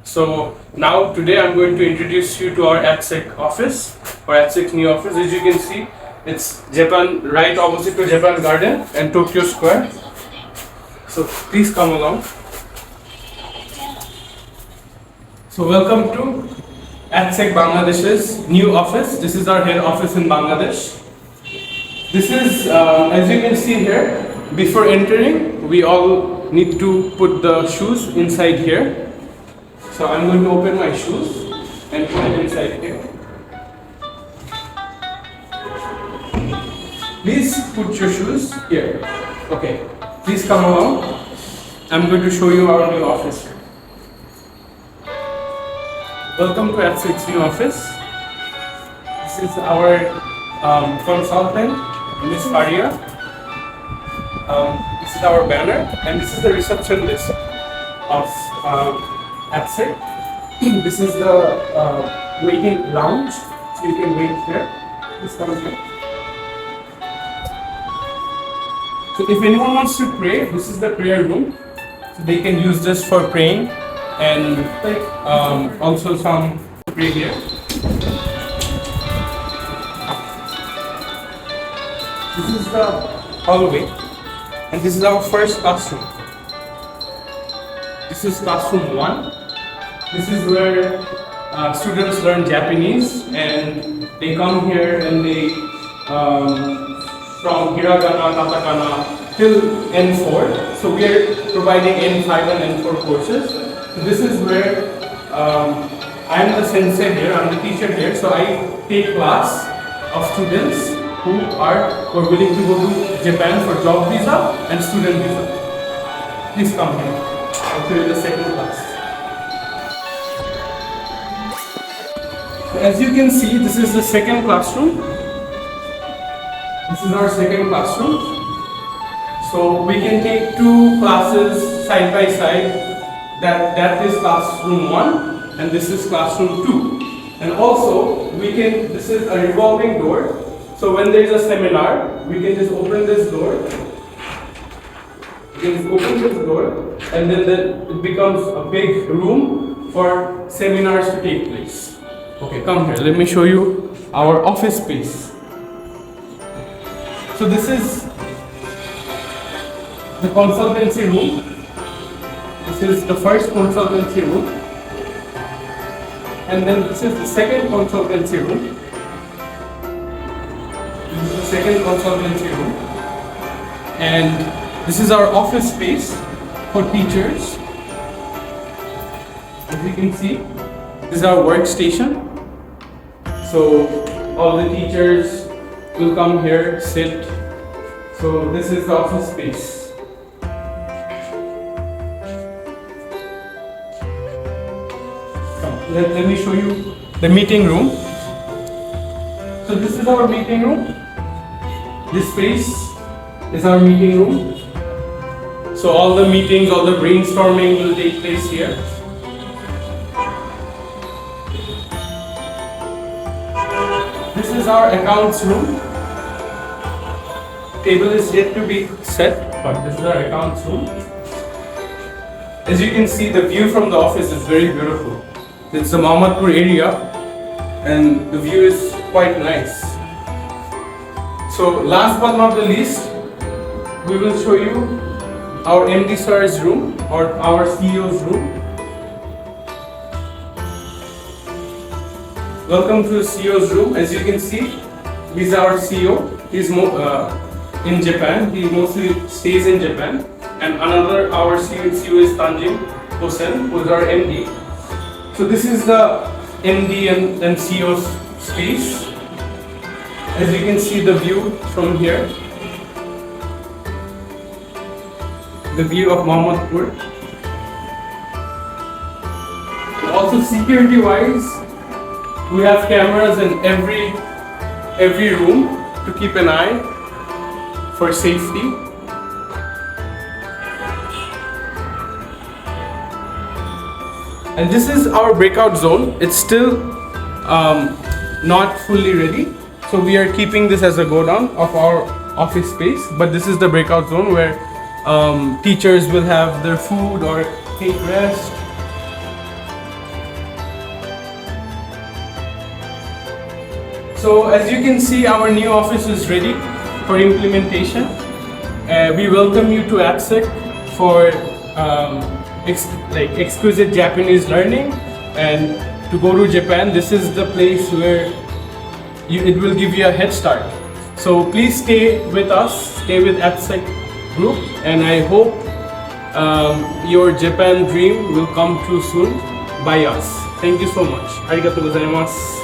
So now today I'm going to introduce you to our ADSEC office, or ADSEC new office. As you can see, it's Japan, right opposite to Japan Garden and Tokyo Square. So please come along. So welcome to ADSEC Bangladesh's new office. This is our head office in Bangladesh. This is, as you can see here, before entering, we all need to put the shoes inside here. So I'm going to open my shoes and put it inside here. Please put your shoes here. Okay, please come along. I'm going to show you our new office. Welcome to ADSEC's new office. This is our consultant, Ms. Faria. This is our banner, and this is the reception list of ADSEC. This is the waiting lounge, so you can wait here. Please come here. So if anyone wants to pray, this is the prayer room. So they can use this for praying, and also some pray here. This is the hallway, and this is our first classroom. This is classroom 1. This is where students learn Japanese, and they come here and they from hiragana, katakana till N4. So we are providing N5 and N4 courses. So this is where I am the sensei here, I am the teacher here. So I take class of students who are willing to go to Japan for job visa and student visa. Please come here. I'll show you the second class. As you can see, this is the second classroom. This is our second classroom. So we can take 2 classes side by side. That is classroom 1 and this is classroom 2. And also this is a revolving door. So when there is a seminar, we can just open this door. We can just open this door, and then it becomes a big room for seminars to take place. Okay, come here. Let me show you our office space. So this is the consultancy room. This is the first consultancy room, and then this is the second consultancy room. This is the second consultancy room, and this is our office space for teachers. As you can see, this is our workstation. So all the teachers will come here, sit. So this is the office space. Let me show you the meeting room. So this is our meeting room. This space is our meeting room. So all the meetings, all the brainstorming will take place here. This is our accounts room. Table is yet to be set, but this is our accounts room. As you can see, the view from the office is very beautiful. It's the Mohammadpur area, and the view is quite nice. So last but not the least, we will show you our MD sir's room, or our CEO's room. Welcome to the CEO's room. As you can see, he's our CEO. He's in Japan. He mostly stays in Japan. And our CEO is Tanjim Hossain, who is our MD. So this is the MD and CEO's space. As you can see the view from here. The view of Mohammadpur. Also security wise, we have cameras in every room to keep an eye for safety. And this is our breakout zone. It's still not fully ready. So we are keeping this as a go down of our office space. But this is the breakout zone where teachers will have their food or take rest. So as you can see, our new office is ready for implementation. We welcome you to ADSEC for exquisite Japanese learning, and to go to Japan, this is the place where it will give you a head start. So please stay with us, stay with ADSEC Group, and I hope your Japan dream will come true soon by us. Thank you so much. Arigatou gozaimasu.